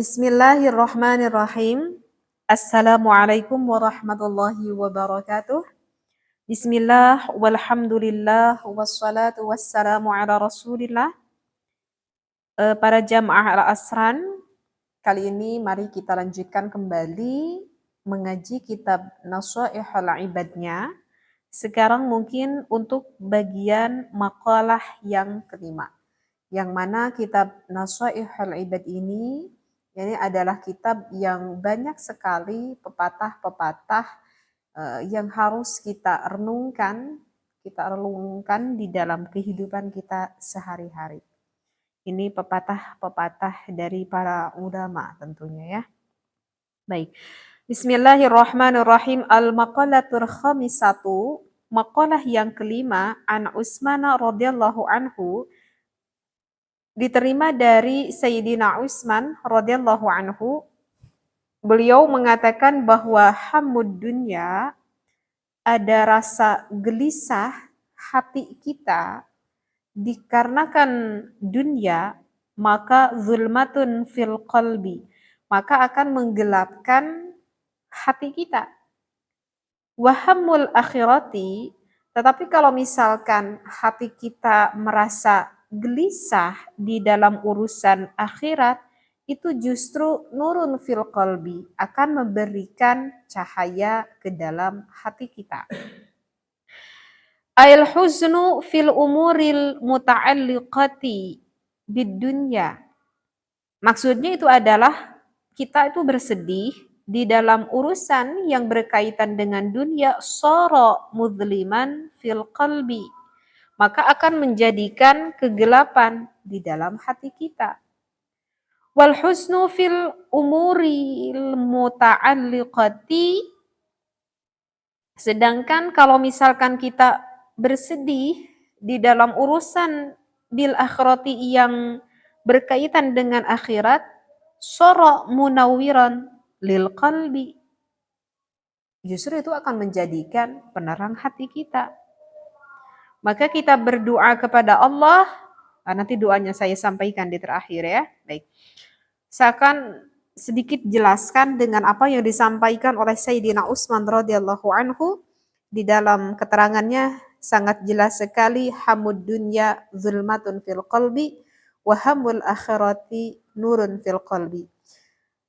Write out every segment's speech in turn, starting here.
Bismillahirrahmanirrahim. Assalamualaikum warahmatullahi wabarakatuh. Bismillah, walhamdulillah, wassalatu wassalamu ala rasulillah. Para jamaah al-asran, kali ini mari kita lanjutkan kembali mengaji kitab Nashaihul Ibadnya. Sekarang mungkin untuk bagian makalah yang kelima, yang mana kitab Nashaihul Ibad ini adalah kitab yang banyak sekali pepatah-pepatah yang harus kita renungkan di dalam kehidupan kita sehari-hari. Ini pepatah-pepatah dari para ulama tentunya ya. Baik. Bismillahirrahmanirrahim. Al-maqalatul khamisatu, maqalah yang kelima, an Utsman radhiyallahu anhu, diterima dari Sayyidina Utsman radhiyallahu anhu. Beliau mengatakan bahwa hamud dunya, ada rasa gelisah hati kita dikarenakan dunia, maka zulmatun fil qalbi, maka akan menggelapkan hati kita. Wahamul akhirati, tetapi kalau misalkan hati kita merasa gelisah di dalam urusan akhirat, itu justru nurun fil qalbi, akan memberikan cahaya ke dalam hati kita. Ail huznu fil umuril muta'alliqati bidunya. Maksudnya itu adalah kita itu bersedih di dalam urusan yang berkaitan dengan dunia, soro mudliman fil qalbi, maka akan menjadikan kegelapan di dalam hati kita. Wal husnu fil umuril muta'alliqati, sedangkan kalau misalkan kita bersedih di dalam urusan bil akhirati yang berkaitan dengan akhirat, soro munawwiran lil qalbi, justru itu akan menjadikan penerang hati kita. Maka kita berdoa kepada Allah, nanti doanya saya sampaikan di terakhir ya. Baik. Saya akan sedikit jelaskan dengan apa yang disampaikan oleh Sayyidina Utsman radhiyallahu anhu. Di dalam keterangannya sangat jelas sekali, hamud dunya zulmatun fil qalbi wa hamul akhirati nurun fil qalbi.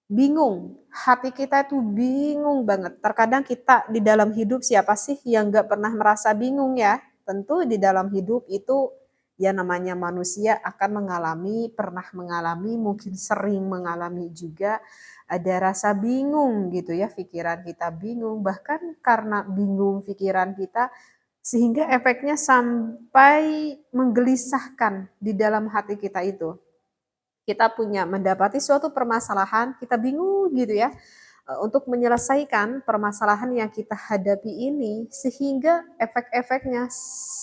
Bingung, hati kita itu bingung banget. Terkadang kita di dalam hidup, siapa sih yang gak pernah merasa bingung ya? Tentu di dalam hidup itu ya namanya manusia akan pernah mengalami, mungkin sering mengalami juga ada rasa bingung gitu ya, pikiran kita bingung, bahkan karena bingung pikiran kita sehingga efeknya sampai menggelisahkan di dalam hati kita itu. Kita mendapati suatu permasalahan, kita bingung gitu ya, untuk menyelesaikan permasalahan yang kita hadapi ini, sehingga efek-efeknya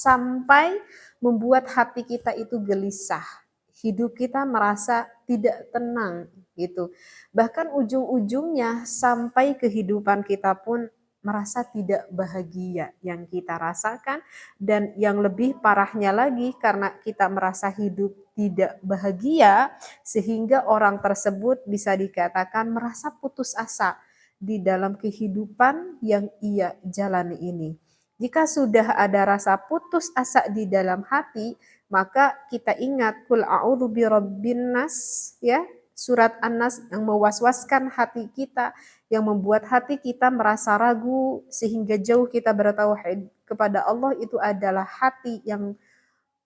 sampai membuat hati kita itu gelisah. Hidup kita merasa tidak tenang gitu. Bahkan ujung-ujungnya sampai kehidupan kita pun merasa tidak bahagia yang kita rasakan, dan yang lebih parahnya lagi karena kita merasa hidup tidak bahagia sehingga orang tersebut bisa dikatakan merasa putus asa di dalam kehidupan yang ia jalani ini. Jika sudah ada rasa putus asa di dalam hati, maka kita ingat kul a'udzu birabbin nas ya, surat An-Nas yang mewaswaskan hati kita, yang membuat hati kita merasa ragu sehingga jauh kita bertauhid kepada Allah, itu adalah hati yang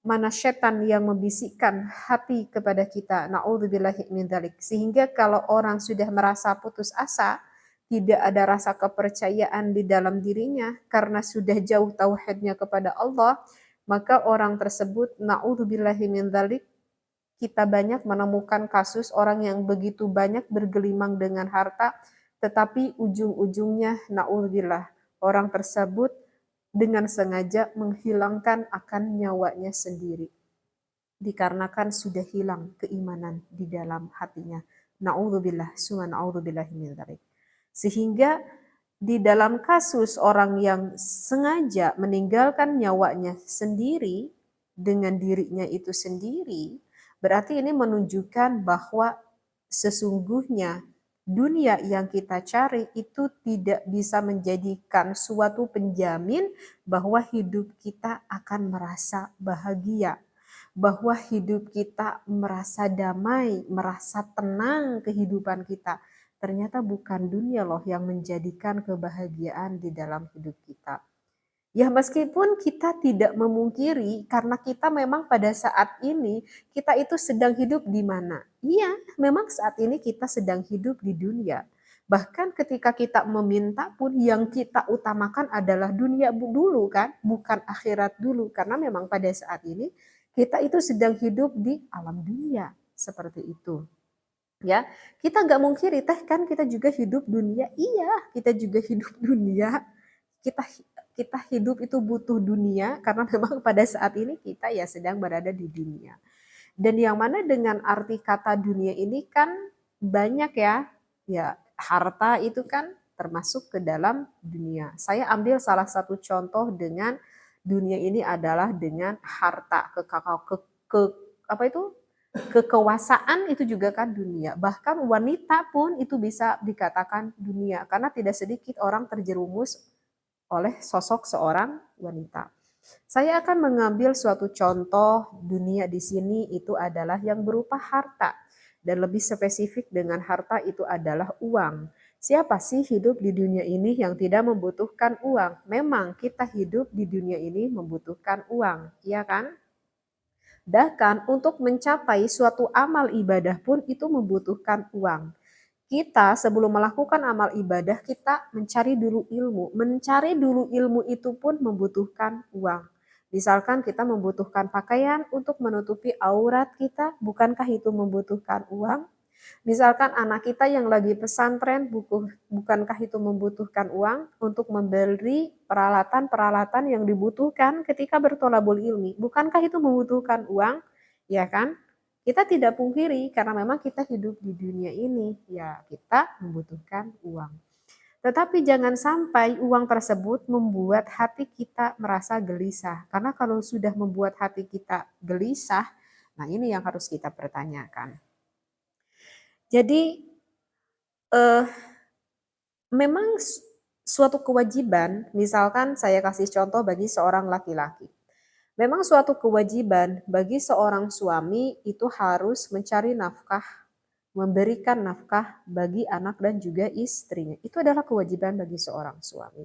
mana setan yang membisikkan hati kepada kita. Na'udzubillahi min dzalik. Sehingga kalau orang sudah merasa putus asa, tidak ada rasa kepercayaan di dalam dirinya karena sudah jauh tauhidnya kepada Allah, maka orang tersebut, na'udzubillahi min dzalik, kita banyak menemukan kasus orang yang begitu banyak bergelimang dengan harta, tetapi ujung-ujungnya na'udzubillah, orang tersebut dengan sengaja menghilangkan akan nyawanya sendiri, dikarenakan sudah hilang keimanan di dalam hatinya. Na'udzubillah, summa na'udzubillahi min dzalik. Sehingga di dalam kasus orang yang sengaja meninggalkan nyawanya sendiri dengan dirinya itu sendiri, berarti ini menunjukkan bahwa sesungguhnya dunia yang kita cari itu tidak bisa menjadikan suatu penjamin bahwa hidup kita akan merasa bahagia, bahwa hidup kita merasa damai, merasa tenang kehidupan kita. Ternyata bukan dunia loh yang menjadikan kebahagiaan di dalam hidup kita. Ya meskipun kita tidak memungkiri karena kita memang pada saat ini kita itu sedang hidup di mana? Iya, memang saat ini kita sedang hidup di dunia. Bahkan ketika kita meminta pun yang kita utamakan adalah dunia dulu kan, bukan akhirat dulu. Karena memang pada saat ini kita itu sedang hidup di alam dunia seperti itu. Ya, kita nggak mungkiri teh kan kita juga hidup dunia. Iya, kita juga hidup dunia. Kita kita hidup itu butuh dunia karena memang pada saat ini kita ya sedang berada di dunia. Dan yang mana dengan arti kata dunia ini kan banyak ya. Ya, harta itu kan termasuk ke dalam dunia. Saya ambil salah satu contoh dengan dunia ini adalah dengan harta, ke apa itu? Kekuasaan itu juga kan dunia. Bahkan wanita pun itu bisa dikatakan dunia karena tidak sedikit orang terjerumus oleh sosok seorang wanita. Saya akan mengambil suatu contoh dunia di sini itu adalah yang berupa harta. Dan lebih spesifik dengan harta itu adalah uang. Siapa sih hidup di dunia ini yang tidak membutuhkan uang? Memang kita hidup di dunia ini membutuhkan uang, iya kan? Bahkan untuk mencapai suatu amal ibadah pun itu membutuhkan uang. Kita sebelum melakukan amal ibadah, kita mencari dulu ilmu. Mencari dulu ilmu itu pun membutuhkan uang. Misalkan kita membutuhkan pakaian untuk menutupi aurat kita, bukankah itu membutuhkan uang? Misalkan anak kita yang lagi pesantren, bukankah itu membutuhkan uang untuk membeli peralatan-peralatan yang dibutuhkan ketika bertolabul ilmi? Bukankah itu membutuhkan uang? Ya kan? Kita tidak pungkiri karena memang kita hidup di dunia ini, ya kita membutuhkan uang. Tetapi jangan sampai uang tersebut membuat hati kita merasa gelisah. Karena kalau sudah membuat hati kita gelisah, nah ini yang harus kita pertanyakan. Jadi memang suatu kewajiban, misalkan saya kasih contoh bagi seorang laki-laki. Memang suatu kewajiban bagi seorang suami itu harus mencari nafkah, memberikan nafkah bagi anak dan juga istrinya. Itu adalah kewajiban bagi seorang suami.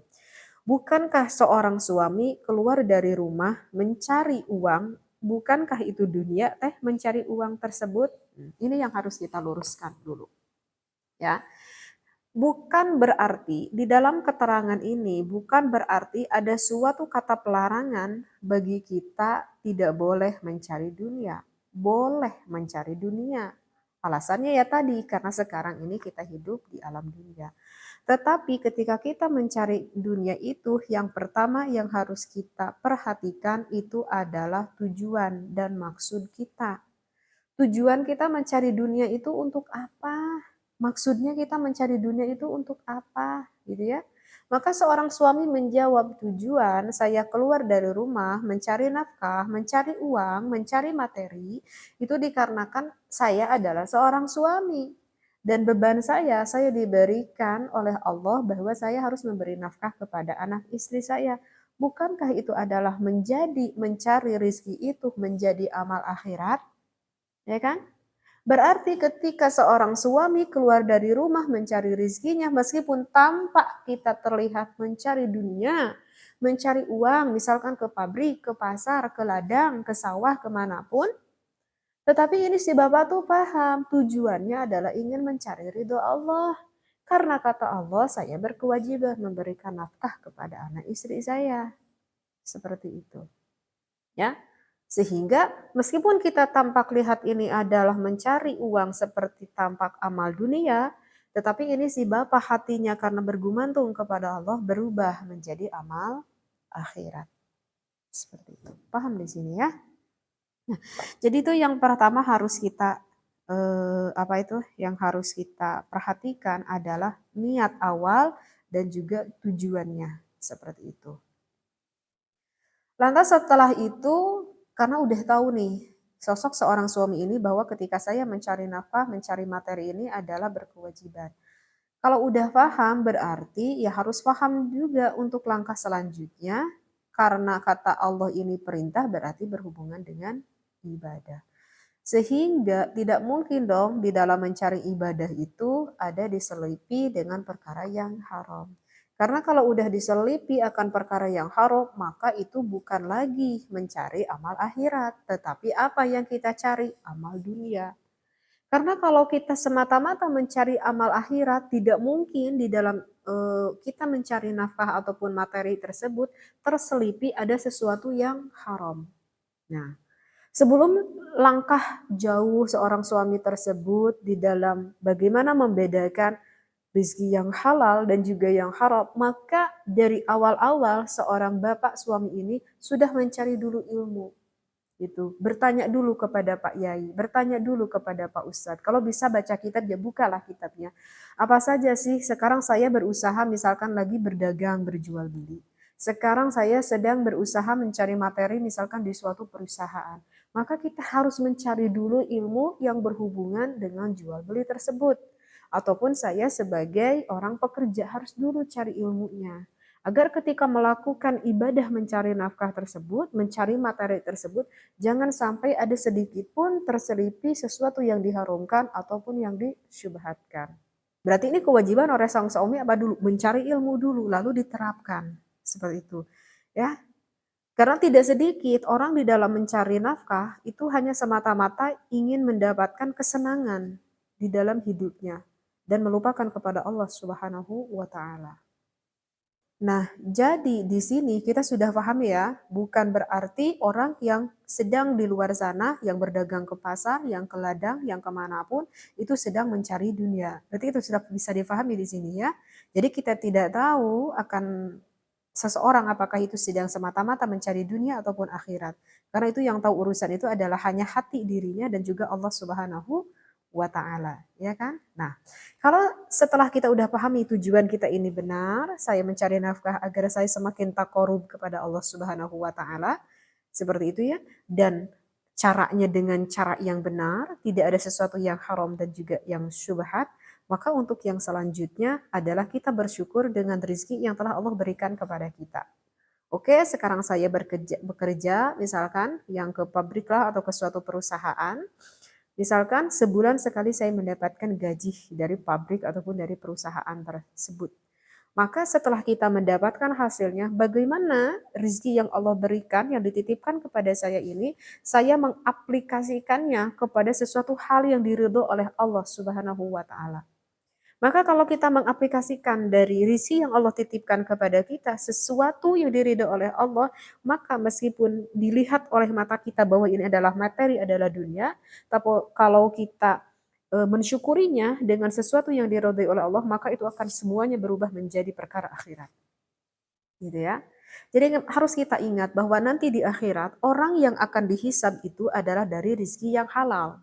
Bukankah seorang suami keluar dari rumah mencari uang, bukankah itu dunia mencari uang tersebut? Ini yang harus kita luruskan dulu. Ya. Bukan berarti di dalam keterangan ini bukan berarti ada suatu kata pelarangan bagi kita tidak boleh mencari dunia. Boleh mencari dunia. Alasannya ya tadi karena sekarang ini kita hidup di alam dunia. Tetapi ketika kita mencari dunia itu yang pertama yang harus kita perhatikan itu adalah tujuan dan maksud kita. Tujuan kita mencari dunia itu untuk apa? Maksudnya kita mencari dunia itu untuk apa? Gitu ya. Maka seorang suami menjawab tujuan saya keluar dari rumah mencari nafkah, mencari uang, mencari materi itu dikarenakan saya adalah seorang suami. Dan beban saya diberikan oleh Allah bahwa saya harus memberi nafkah kepada anak istri saya. Bukankah itu adalah mencari rizki itu menjadi amal akhirat? Ya kan? Berarti ketika seorang suami keluar dari rumah mencari rizkinya, meskipun tampak kita terlihat mencari dunia, mencari uang, misalkan ke pabrik, ke pasar, ke ladang, ke sawah, kemanapun, tetapi ini si Bapak tuh paham, tujuannya adalah ingin mencari ridho Allah. Karena kata Allah, saya berkewajiban memberikan nafkah kepada anak istri saya. Seperti itu. Ya, sehingga meskipun kita tampak lihat ini adalah mencari uang seperti tampak amal dunia, tetapi ini si Bapak hatinya karena bergumantung kepada Allah berubah menjadi amal akhirat. Seperti itu. Paham di sini ya? Nah, jadi itu yang pertama harus kita yang harus kita perhatikan adalah niat awal dan juga tujuannya seperti itu. Lantas setelah itu karena udah tahu nih sosok seorang suami ini bahwa ketika saya mencari nafkah, mencari materi ini adalah berkewajiban. Kalau udah paham berarti ya harus paham juga untuk langkah selanjutnya, karena kata Allah ini perintah berarti berhubungan dengan ibadah. Sehingga tidak mungkin dong di dalam mencari ibadah itu ada diselipi dengan perkara yang haram. Karena kalau udah diselipi akan perkara yang haram, maka itu bukan lagi mencari amal akhirat, tetapi apa yang kita cari? Amal dunia. Karena kalau kita semata-mata mencari amal akhirat, tidak mungkin di dalam kita mencari nafkah ataupun materi tersebut terselipi ada sesuatu yang haram. Nah, sebelum langkah jauh seorang suami tersebut di dalam bagaimana membedakan rezeki yang halal dan juga yang haram, maka dari awal-awal seorang bapak suami ini sudah mencari dulu ilmu. Gitu. Bertanya dulu kepada Pak Yai, bertanya dulu kepada Pak Ustadz. Kalau bisa baca kitab, ya bukalah kitabnya. Apa saja sih? Sekarang saya berusaha misalkan lagi berdagang, berjual beli. Sekarang saya sedang berusaha mencari materi misalkan di suatu perusahaan. Maka kita harus mencari dulu ilmu yang berhubungan dengan jual beli tersebut. Ataupun saya sebagai orang pekerja harus dulu cari ilmunya. Agar ketika melakukan ibadah mencari nafkah tersebut, mencari materi tersebut, jangan sampai ada sedikit pun terselipi sesuatu yang diharumkan ataupun yang disyubhatkan. Berarti ini kewajiban oleh sang suami apa dulu? Mencari ilmu dulu, lalu diterapkan. Seperti itu. Ya, karena tidak sedikit orang di dalam mencari nafkah itu hanya semata-mata ingin mendapatkan kesenangan di dalam hidupnya dan melupakan kepada Allah Subhanahu wa taala. Nah, jadi di sini kita sudah paham ya, bukan berarti orang yang sedang di luar sana, yang berdagang ke pasar, yang ke ladang, yang kemanapun, itu sedang mencari dunia. Berarti itu sudah bisa difahami di sini ya. Jadi kita tidak tahu akan seseorang apakah itu sedang semata-mata mencari dunia ataupun akhirat. Karena itu yang tahu urusan itu adalah hanya hati dirinya dan juga Allah Subhanahu wa taala, ya kan? Nah, kalau setelah kita udah pahami tujuan kita ini benar, saya mencari nafkah agar saya semakin takorub kepada Allah Subhanahu wa taala, seperti itu ya. Dan caranya dengan cara yang benar, tidak ada sesuatu yang haram dan juga yang syubhat, maka untuk yang selanjutnya adalah kita bersyukur dengan rezeki yang telah Allah berikan kepada kita. Oke, sekarang saya bekerja misalkan yang ke pabrik lah atau ke suatu perusahaan. Misalkan sebulan sekali saya mendapatkan gaji dari pabrik ataupun dari perusahaan tersebut. Maka setelah kita mendapatkan hasilnya, bagaimana rezeki yang Allah berikan, yang dititipkan kepada saya ini, saya mengaplikasikannya kepada sesuatu hal yang diridho oleh Allah Subhanahu wa taala. Maka kalau kita mengaplikasikan dari rezeki yang Allah titipkan kepada kita sesuatu yang diridho oleh Allah, maka meskipun dilihat oleh mata kita bahwa ini adalah materi, adalah dunia, tapi kalau kita mensyukurinya dengan sesuatu yang diridhoi oleh Allah, maka itu akan semuanya berubah menjadi perkara akhirat. Gitu ya. Jadi harus kita ingat bahwa nanti di akhirat orang yang akan dihisab itu adalah dari rezeki yang halal,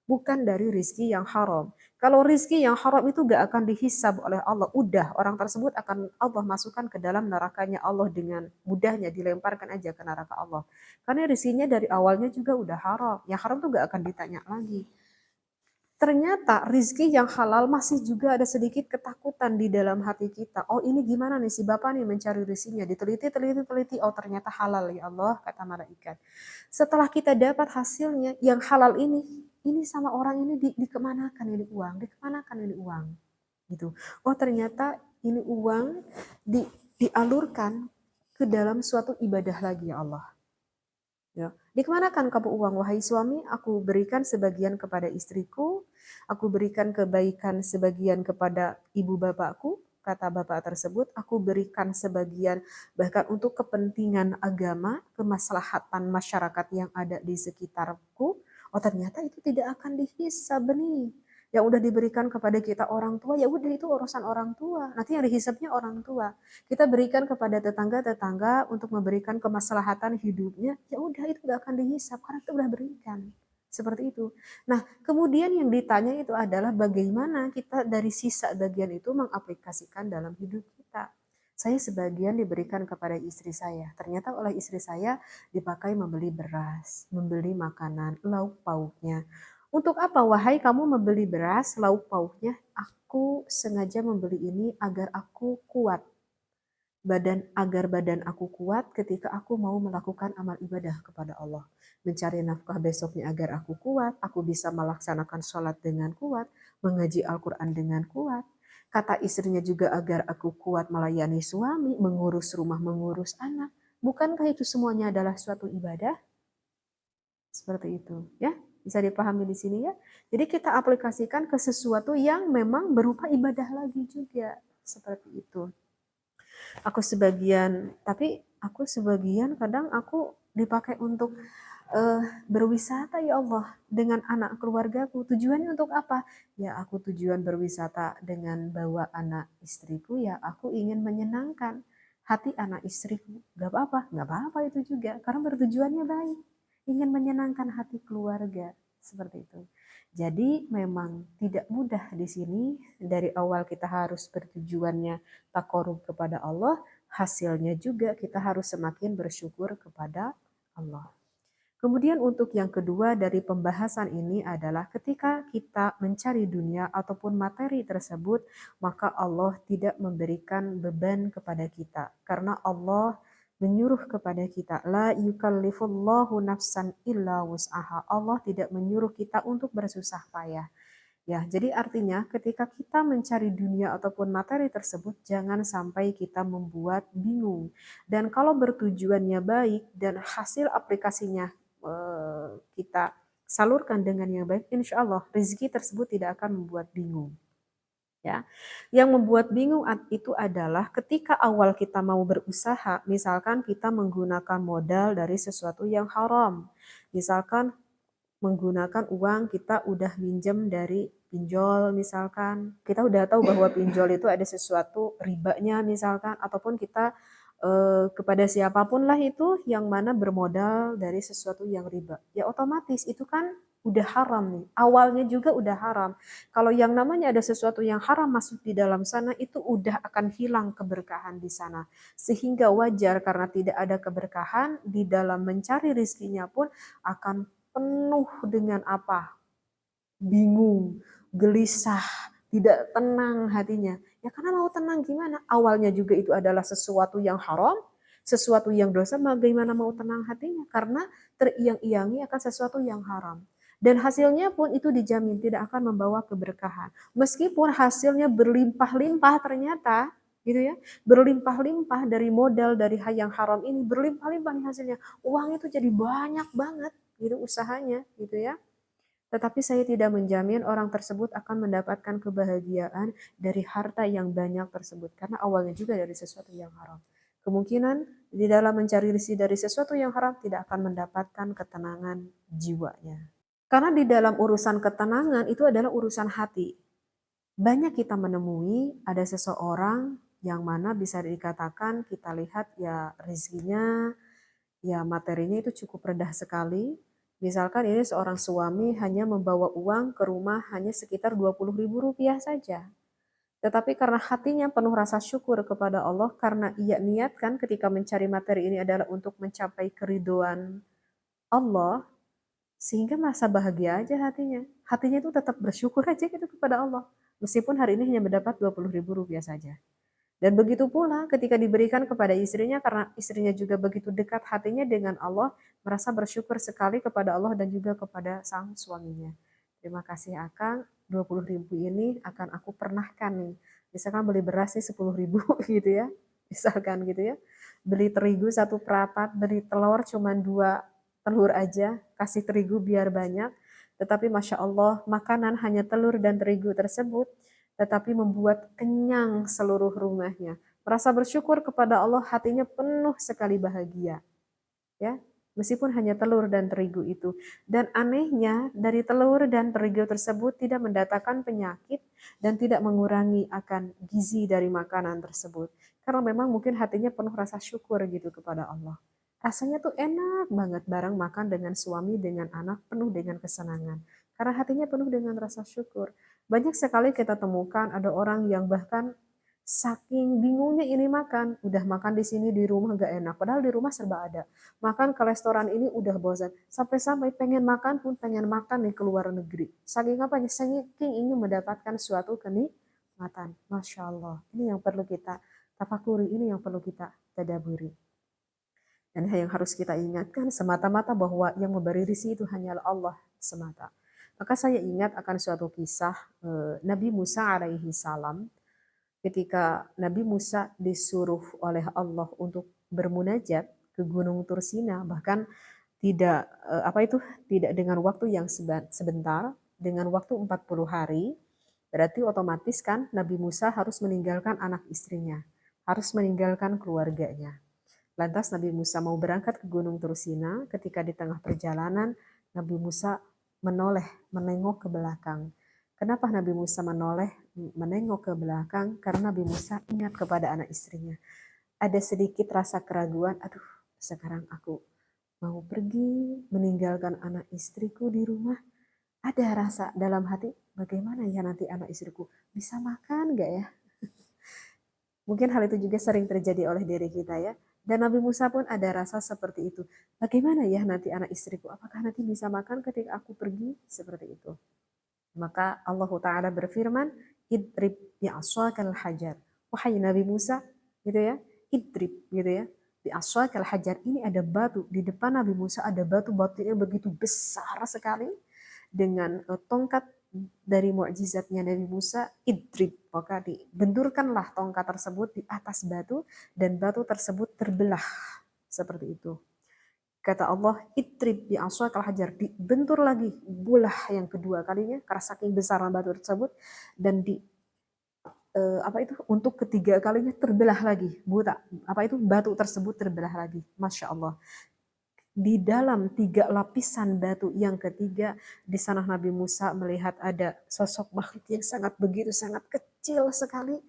bukan dari rezeki yang haram. Kalau rezeki yang haram itu gak akan dihisab oleh Allah, udah orang tersebut akan Allah masukkan ke dalam nerakanya Allah dengan mudahnya, dilemparkan aja ke neraka Allah. Karena rezekinya dari awalnya juga udah haram, yang haram tuh gak akan ditanya lagi. Ternyata rizki yang halal masih juga ada sedikit ketakutan di dalam hati kita. Oh ini gimana nih si bapak nih mencari rizkinya. Diteliti. Oh ternyata halal ya Allah, kata malaikat. Setelah kita dapat hasilnya yang halal ini sama orang ini dikemanakan ini uang, dikemanakan ini uang. Gitu. Oh ternyata ini uang dialurkan ke dalam suatu ibadah lagi ya Allah. Ya. Dikemanakan kamu uang, wahai suami? Aku berikan sebagian kepada istriku, aku berikan kebaikan sebagian kepada ibu bapakku, kata bapak tersebut, aku berikan sebagian bahkan untuk kepentingan agama, kemaslahatan masyarakat yang ada di sekitarku. Oh ternyata itu tidak akan dihisab nih. Yang udah diberikan kepada kita orang tua, ya udah itu urusan orang tua. Nanti yang dihisabnya orang tua. Kita berikan kepada tetangga-tetangga untuk memberikan kemaslahatan hidupnya, ya udah itu gak akan dihisab karena kita udah berikan. Seperti itu. Nah, kemudian yang ditanya itu adalah bagaimana kita dari sisa bagian itu mengaplikasikan dalam hidup kita. Saya sebagian diberikan kepada istri saya. Ternyata oleh istri saya dipakai membeli beras, membeli makanan, lauk pauknya. Untuk apa, wahai kamu membeli beras, lauk pauknya? Aku sengaja membeli ini agar aku kuat. Agar badan aku kuat ketika aku mau melakukan amal ibadah kepada Allah. Mencari nafkah besoknya agar aku kuat, aku bisa melaksanakan sholat dengan kuat, mengaji Al-Quran dengan kuat. Kata istrinya juga agar aku kuat melayani suami, mengurus rumah, mengurus anak. Bukankah itu semuanya adalah suatu ibadah? Seperti itu, ya. Bisa dipahami di sini ya. Jadi kita aplikasikan ke sesuatu yang memang berupa ibadah lagi juga. Seperti itu. Aku sebagian kadang aku dipakai untuk berwisata ya Allah dengan anak keluargaku. Tujuannya untuk apa? Ya aku tujuan berwisata dengan bawa anak istriku ya aku ingin menyenangkan hati anak istriku. Gak apa-apa itu juga karena bertujuannya baik. Ingin menyenangkan hati keluarga seperti itu. Jadi memang tidak mudah di sini dari awal kita harus bertujuannya takorub kepada Allah, hasilnya juga kita harus semakin bersyukur kepada Allah. Kemudian untuk yang kedua dari pembahasan ini adalah ketika kita mencari dunia ataupun materi tersebut, maka Allah tidak memberikan beban kepada kita. Karena Allah menyuruh kepada kita, la yukallifullahu nafsan illa wus'aha. Allah tidak menyuruh kita untuk bersusah payah. Ya, jadi artinya ketika kita mencari dunia ataupun materi tersebut, jangan sampai kita membuat bingung. Dan kalau bertujuannya baik dan hasil aplikasinya kita salurkan dengan yang baik, insya Allah rezeki tersebut tidak akan membuat bingung. Ya, yang membuat bingung itu adalah ketika awal kita mau berusaha, misalkan kita menggunakan modal dari sesuatu yang haram, misalkan menggunakan uang kita udah minjem dari pinjol misalkan. Kita udah tahu bahwa pinjol itu ada sesuatu ribanya misalkan ataupun kita kepada siapapun lah itu yang mana bermodal dari sesuatu yang riba. Ya otomatis itu kan udah haram nih. Awalnya juga udah haram. Kalau yang namanya ada sesuatu yang haram masuk di dalam sana itu udah akan hilang keberkahan di sana. Sehingga wajar karena tidak ada keberkahan di dalam mencari rizkinya pun akan penuh dengan apa? Bingung, gelisah, tidak tenang hatinya. Ya karena mau tenang gimana? Awalnya juga itu adalah sesuatu yang haram, sesuatu yang dosa, bagaimana mau tenang hatinya? Karena teriang-iangi akan sesuatu yang haram. Dan hasilnya pun itu dijamin tidak akan membawa keberkahan. Meskipun hasilnya berlimpah-limpah ternyata, gitu ya, berlimpah-limpah dari modal dari yang haram ini, berlimpah-limpah nih hasilnya. Uang itu jadi banyak banget gitu usahanya gitu ya. Tetapi saya tidak menjamin orang tersebut akan mendapatkan kebahagiaan dari harta yang banyak tersebut. Karena awalnya juga dari sesuatu yang haram. Kemungkinan di dalam mencari rezeki dari sesuatu yang haram tidak akan mendapatkan ketenangan jiwanya. Karena di dalam urusan ketenangan itu adalah urusan hati. Banyak kita menemui ada seseorang yang mana bisa dikatakan kita lihat ya rezekinya, ya materinya itu cukup rendah sekali. Misalkan ini seorang suami hanya membawa uang ke rumah hanya sekitar 20.000 rupiah saja. Tetapi karena hatinya penuh rasa syukur kepada Allah, karena ia niatkan ketika mencari materi ini adalah untuk mencapai keriduan Allah, sehingga merasa bahagia aja hatinya. Hatinya itu tetap bersyukur aja gitu kepada Allah. Meskipun hari ini hanya mendapat 20.000 rupiah saja. Dan begitu pula ketika diberikan kepada istrinya karena istrinya juga begitu dekat hatinya dengan Allah, merasa bersyukur sekali kepada Allah dan juga kepada sang suaminya. Terima kasih Akang, 20.000 ini akan aku pernahkan nih. Misalkan beli beras nih 10.000 gitu ya. Misalkan gitu ya. Beli terigu satu perapat, beli telur cuma 2 telur aja, kasih terigu biar banyak. Tetapi Masya Allah, makanan hanya telur dan terigu tersebut tetapi membuat kenyang seluruh rumahnya. Merasa bersyukur kepada Allah, hatinya penuh sekali bahagia. Ya, meskipun hanya telur dan terigu itu. Dan anehnya, dari telur dan terigu tersebut tidak mendatangkan penyakit dan tidak mengurangi akan gizi dari makanan tersebut. Karena memang mungkin hatinya penuh rasa syukur gitu kepada Allah. Rasanya tuh enak banget bareng makan dengan suami, dengan anak, penuh dengan kesenangan. Karena hatinya penuh dengan rasa syukur. Banyak sekali kita temukan ada orang yang bahkan Saking bingungnya ini makan, udah makan di sini di rumah gak enak, padahal di rumah serba ada. Makan ke restoran ini udah bosan, sampai-sampai pengen makan pun pengen makan nih ke luar negeri. Saking apanya? Saking ingin mendapatkan suatu kenikmatan. Masya Allah, ini yang perlu kita tafakuri, ini yang perlu kita tadaburi. Dan yang harus kita ingatkan semata-mata bahwa yang memberi rizki itu hanyalah Allah semata. Maka saya ingat akan suatu kisah Nabi Musa alaihi salam ketika Nabi Musa disuruh oleh Allah untuk bermunajat ke Gunung Tursina, bahkan tidak tidak dengan waktu yang sebentar, dengan waktu 40 hari, berarti otomatis kan Nabi Musa harus meninggalkan anak istrinya, harus meninggalkan keluarganya. Lantas Nabi Musa mau berangkat ke Gunung Tursina, ketika di tengah perjalanan Nabi Musa menengok ke belakang. Kenapa Nabi Musa menengok ke belakang? Karena Nabi Musa ingat kepada anak istrinya. Ada sedikit rasa keraguan, aduh sekarang aku mau pergi meninggalkan anak istriku di rumah. Ada rasa dalam hati, bagaimana ya nanti anak istriku bisa makan gak ya? Mungkin hal itu juga sering terjadi oleh diri kita ya. Dan Nabi Musa pun ada rasa seperti itu. Bagaimana ya nanti anak istriku? Apakah nanti bisa makan ketika aku pergi? Seperti itu. Maka Allah Ta'ala berfirman, idrib bi'aswakal hajar. Wahai Nabi Musa, gitu ya, idrib, gitu ya. Bi'aswakal hajar, ini ada batu. Di depan Nabi Musa ada batu-batu yang begitu besar sekali. Dengan tongkat dari mukjizatnya Nabi Musa, idrib, maka dibenturkanlah tongkat tersebut di atas batu dan batu tersebut terbelah seperti itu. Kata Allah, idrib bi aswakal hajar, dibentur lagi bulah yang kedua kalinya karena saking besar batu tersebut, dan untuk ketiga kalinya terbelah lagi, batu tersebut terbelah lagi. Masya Allah. Di dalam 3 lapisan batu yang ketiga, di sana Nabi Musa melihat ada sosok makhluk yang sangat kecil sekali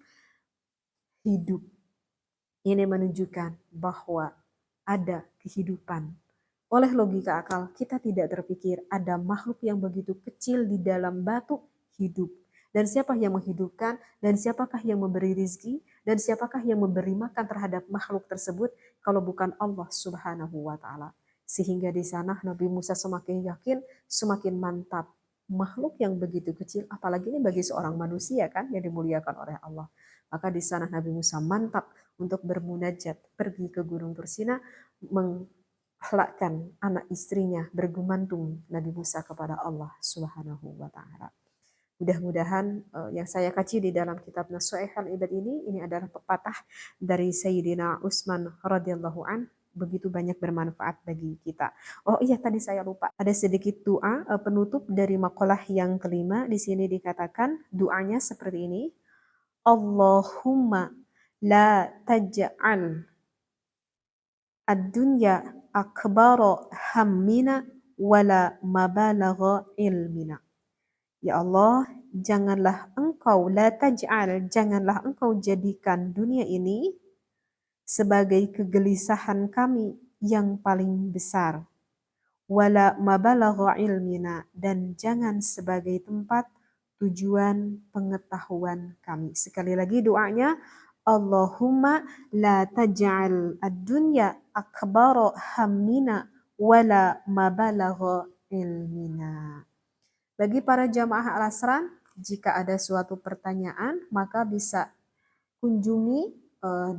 hidup. Ini menunjukkan bahwa ada kehidupan. Oleh logika akal, kita tidak terpikir ada makhluk yang begitu kecil di dalam batu hidup. Dan siapa yang menghidupkan, dan siapakah yang memberi rizki, dan siapakah yang memberi makan terhadap makhluk tersebut kalau bukan Allah Subhanahu wa Ta'ala. Sehingga di sana Nabi Musa semakin yakin, semakin mantap. Makhluk yang begitu kecil, apalagi ini bagi seorang manusia kan yang dimuliakan oleh Allah. Maka di sana Nabi Musa mantap untuk bermunajat, pergi ke Gunung Tursina, menghalakkan anak istrinya, bergumantung Nabi Musa kepada Allah Subhanahu wa Ta'ala. Mudah-mudahan yang saya kaji di dalam kitab Nasu'ih al-Ibad ini adalah pepatah dari Sayyidina Utsman radhiyallahu an, begitu banyak bermanfaat bagi kita. Oh iya, tadi saya lupa. Ada sedikit doa penutup dari makalah yang kelima. Di sini dikatakan doanya seperti ini. Allahumma la taj'al ad-dunya akbara hammina wala mabalagha ilmina. Ya Allah, janganlah engkau jadikan dunia ini sebagai kegelisahan kami yang paling besar. Wala mabalagha ilmina, dan jangan sebagai tempat tujuan pengetahuan kami. Sekali lagi doanya, Allahumma la taj'al ad-dunya akbara hammina wala mabalagha ilmina. Bagi para jamaah Al-Asran, jika ada suatu pertanyaan, maka bisa kunjungi,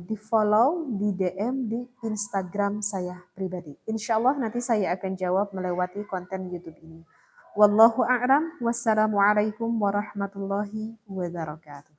di follow, di DM di Instagram saya pribadi. Insya Allah nanti saya akan jawab melewati konten YouTube ini. Wallahu a'lam. Wassalamualaikum warahmatullahi wabarakatuh.